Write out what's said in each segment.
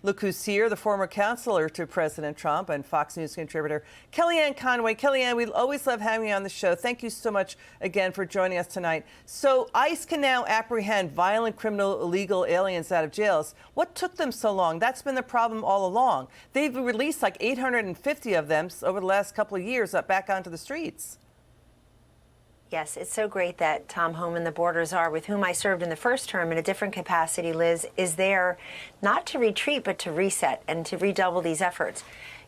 Look who's here, the former counselor to President Trump and Fox News contributor Kellyanne Conway. Kellyanne, we always love having you on the show. Thank you so much again for joining us tonight. So ICE can now apprehend violent criminal illegal aliens out of jails. What took them so long? That's been the problem all along. They've released like 850 of them over the last couple of years back onto the streets. Yes, it's so great that Tom Homan, the border czar, with whom I served in the first term in a different capacity, Liz, is there not to retreat, but to reset and to redouble these efforts.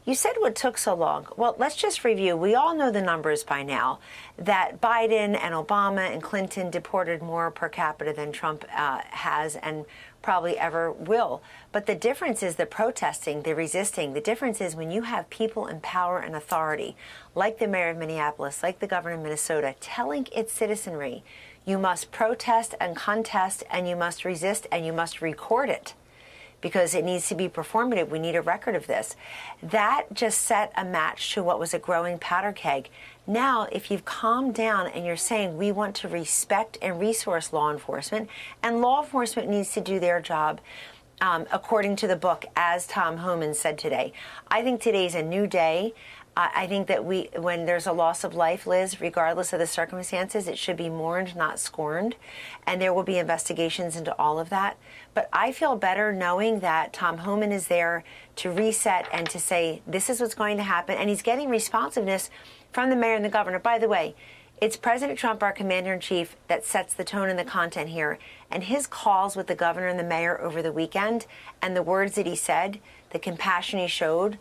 You said what took so long. Well, let's just review. We all know the numbers by now, that Biden and Obama and Clinton deported more per capita than Trump has and probably ever will. But the difference is the protesting, the resisting. The difference is when you have people in power and authority, like the mayor of Minneapolis, like the governor of Minnesota, telling its citizenry, you must protest and contest and you must resist and you must record it, because it needs to be performative. We need a record of this. That just set a match to what was a growing powder keg. Now, if you've calmed down and you're saying we want to respect and resource law enforcement, and law enforcement needs to do their job according to the book, as Tom Homan said today. I think today's a new day. I think that when there's a loss of life, Liz, regardless of the circumstances, it should be mourned, not scorned. And there will be investigations into all of that. But I feel better knowing that Tom Homan is there to reset and to say, this is what's going to happen. And he's getting responsiveness from the mayor and the governor. By the way, it's President Trump, our commander-in-chief, that sets the tone and the content here. And his calls with the governor and the mayor over the weekend and the words that he said, the compassion he showed,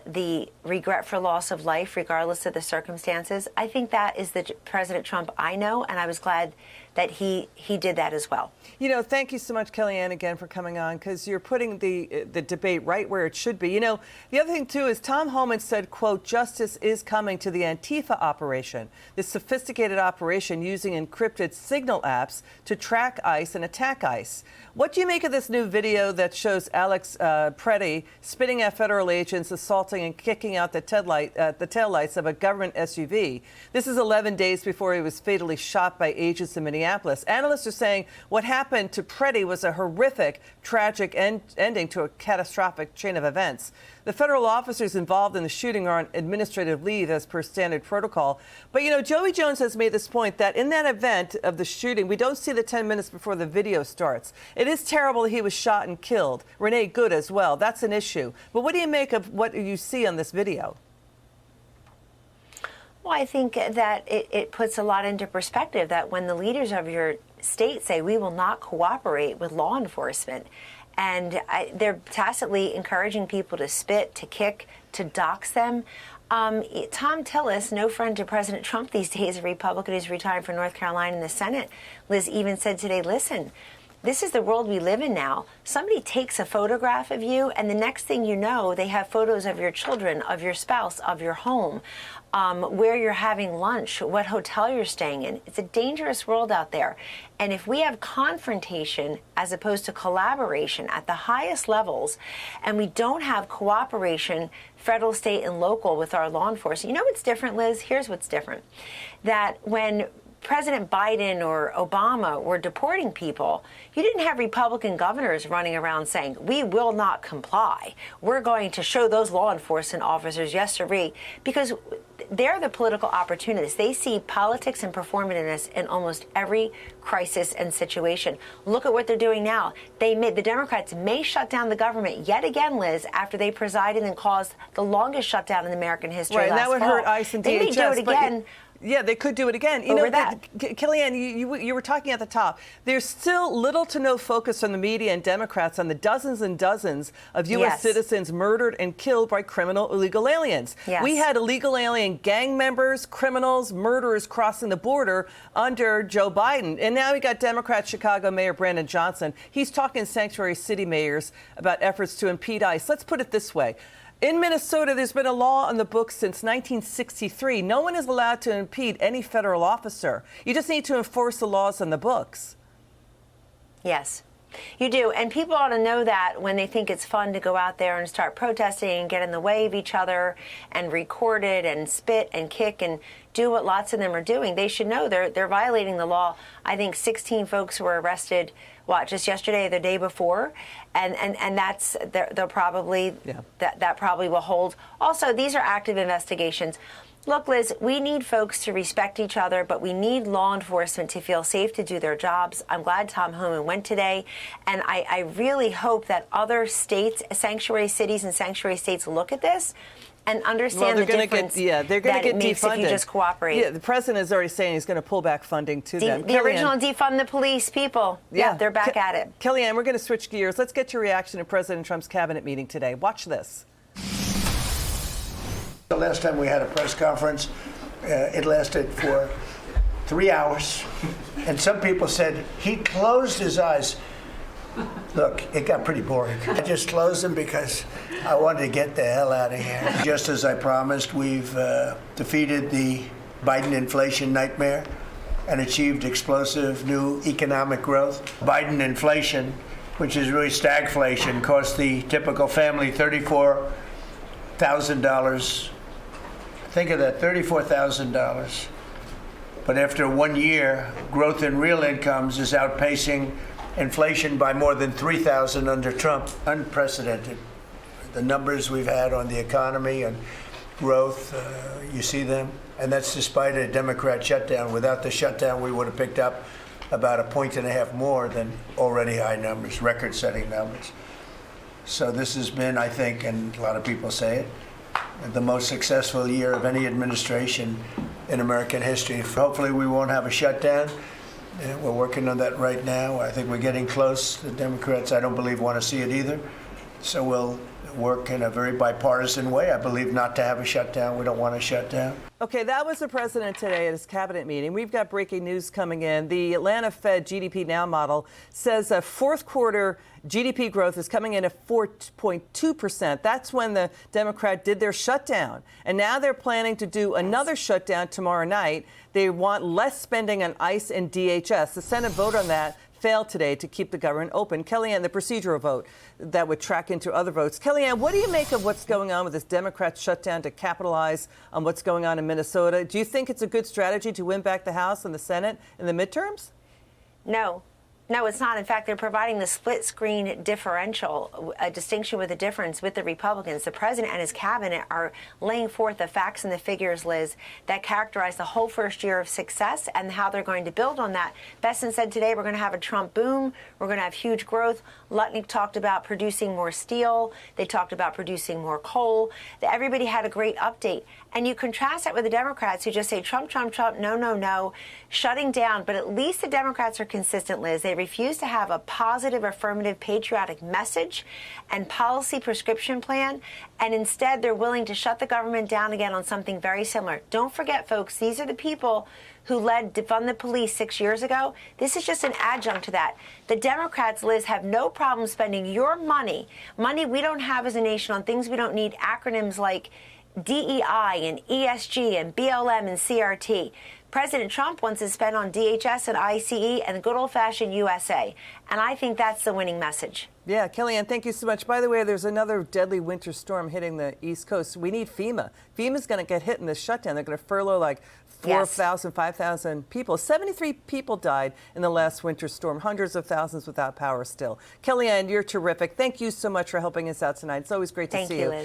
the regret for loss of life, regardless of the circumstances. I think that is the President Trump I know, and I was glad that he did that as well. You know, thank you so much, Kellyanne, again for coming on, because you're putting the debate right where it should be. You know, the other thing, too, is Tom Homan said, quote, justice is coming to the Antifa operation, this sophisticated operation using encrypted signal apps to track ICE and attack ICE. What do you make of this new video that shows Alex Preddy spitting at federal agents, assaulting and kicking out the taillights of a government SUV? This is 11 days before he was fatally shot by agents in Minneapolis. Analysts are saying what happened to Preddy was a horrific, tragic ending to a catastrophic chain of events. The federal officers involved in the shooting are on administrative leave as per standard protocol. But, you know, Joey Jones has made this point that in that event of the shooting, we don't see the 10 minutes before the video starts. It is terrible that he was shot and killed. Renee Good as well. That's an issue. But what do you make of what you see on this video? Well, I think that it puts a lot into perspective that when the leaders of your state say we will not cooperate with law enforcement, and they're tacitly encouraging people to spit, to kick, to dox them. Tom Tillis, no friend to President Trump these days, a Republican who's retired from North Carolina in the Senate, Liz, even said today, listen, this is the world we live in now. Somebody takes a photograph of you, and the next thing you know, they have photos of your children, of your spouse, of your home, where you're having lunch, what hotel you're staying in. It's a dangerous world out there. And if we have confrontation as opposed to collaboration at the highest levels, and we don't have cooperation, federal, state, and local with our law enforcement, you know what's different, Liz? Here's what's different. That when President Biden or Obama were deporting people, you didn't have Republican governors running around saying, we will not comply. We're going to show those law enforcement officers, yes, sirree, because they're the political opportunists. They see politics and performativeness in almost every crisis and situation. Look at what they're doing now. The Democrats may shut down the government yet again, Liz, after they presided and caused the longest shutdown in American history. Right, last and that would fall. hurt ICE and DHS. They may do it again. Yeah, they could do it again. You know, Kellyanne, you were talking at the top. There's still little to no focus from the media and Democrats on the dozens and dozens of U.S. citizens murdered and killed by criminal illegal aliens. Yes. We had illegal alien gang members, criminals, murderers crossing the border under Joe Biden. And now we got Democrat Chicago Mayor Brandon Johnson. He's talking to sanctuary city mayors about efforts to impede ICE. Let's put it this way. In Minnesota, there's been a law on the books since 1963. No one is allowed to impede any federal officer. You just need to enforce the laws on the books. Yes. You do, and people ought to know that when they think it's fun to go out there and start protesting and get in the way of each other and record it and spit and kick and do what lots of them are doing. They should know they're violating the law. I think 16 folks were arrested, just yesterday or the day before, and that's they'll probably that probably will hold. Also, these are active investigations. Look, Liz, we need folks to respect each other, but we need law enforcement to feel safe to do their jobs. I'm glad Tom Homan went today, and I really hope that other states, sanctuary cities and sanctuary states look at this and understand the difference they're going to get makes defunded if you just cooperate. Yeah, the president is already saying he's going to pull back funding to them. The original defund the police people, they're back at it. Kellyanne, we're going to switch gears. Let's get your reaction to President Trump's cabinet meeting today. Watch this. The last time we had a press conference, it lasted for 3 hours, and some people said he closed his eyes. Look, it got pretty boring. I just closed them because I wanted to get the hell out of here. Just as I promised, we've defeated the Biden inflation nightmare and achieved explosive new economic growth. Biden inflation, which is really stagflation, cost the typical family $34,000. Think of that, $34,000. But after 1 year, growth in real incomes is outpacing inflation by more than $3,000 under Trump. Unprecedented. The numbers we've had on the economy and growth, you see them. And that's despite a Democrat shutdown. Without the shutdown, we would have picked up about 1.5 points more than already high numbers, record-setting numbers. So this has been, I think, and a lot of people say it, the most successful year of any administration in American history. Hopefully we won't have a shutdown. We're working on that right now. I think we're getting close. The Democrats, I don't believe, want to see it either. So we'll work in a very bipartisan way, I believe, not to have a shutdown. We don't want a shutdown. Okay, that was the president today at his cabinet meeting. We've got breaking news coming in. The Atlanta Fed GDP Now model says a fourth quarter GDP growth is coming in at 4.2%. That's when the Democrat did their shutdown. And now they're planning to do another shutdown tomorrow night. They want less spending on ICE and DHS. The Senate vote on that failed today to keep the government open. Kellyanne, the procedural vote that would track into other votes. Kellyanne, what do you make of what's going on with this Democrat shutdown to capitalize on what's going on in Minnesota? Do you think it's a good strategy to win back the House and the Senate in the midterms? No, it's not. In fact, they're providing the split screen differential, a distinction with a difference with the Republicans. The president and his cabinet are laying forth the facts and the figures, Liz, that characterize the whole first year of success and how they're going to build on that. Besson said today we're going to have a Trump boom. We're going to have huge growth. Lutnick talked about producing more steel. They talked about producing more coal. Everybody had a great update. And you contrast that with the Democrats who just say Trump, Trump, Trump, no, no, no, shutting down. But at least the Democrats are consistent, Liz. They refuse to have a positive, affirmative, patriotic message and policy prescription plan. And instead, they're willing to shut the government down again on something very similar. Don't forget, folks, these are the people who led defund the police 6 years ago. This is just an adjunct to that. The Democrats, Liz, have no problem spending your money we don't have as a nation on things we don't need, acronyms like DEI and ESG and BLM and CRT. President Trump wants to spend on DHS and I.C.E. and the good old-fashioned USA. And I think that's the winning message. Yeah, Kellyanne, thank you so much. By the way, there's another deadly winter storm hitting the East Coast. We need FEMA. FEMA's going to get hit in this shutdown. They're going to furlough like 4,000, 5,000 people. 73 people died in the last winter storm. Hundreds of thousands without power still. Kellyanne, you're terrific. Thank you so much for helping us out tonight. It's always great to see you. Liz.